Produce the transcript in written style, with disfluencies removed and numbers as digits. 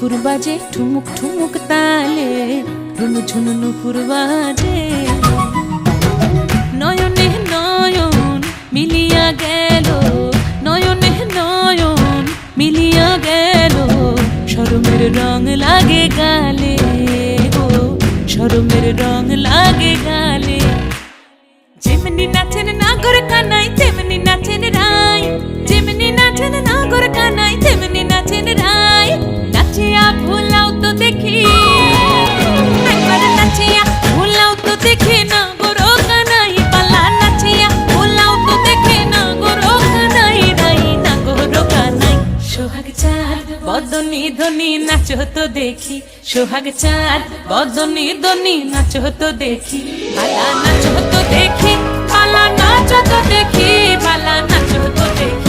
নুপুর বাজে ঠুমুক ঠুমুক তালে, ঝুনু ঝুনু নুপুর বাজে। নয়নে নয়ন মিলিয়া গেল, নয়নে নয়ন মিলিয়া গেল, শরমের রং লাগে গালে গো, শরমের রং লাগে গালে। যেমনি নাচেন নাগর কানাই তেমনি নাচেন রাই, যেমনি নাচেন নাগর কানাই তেমনি নাচেন রাই। নাচিয়া ভোলাও তো দেখি, একবার নাচিয়া ভোলাও তো দেখি নাগর কানাই পালা, নাচিয়া ভোলাও তো দেখি নাগর কানাই রাই, নাগর কানাই। সোহাগ চাঁদ বদনি ধনি নাচো তো দেখি, সোহাগ চাঁদ বদনি ধনি নাচো তো দেখি, পালা নাচো তো দেখি, পালা নাচো তো দেখি, পালা নাচো তো দেখি।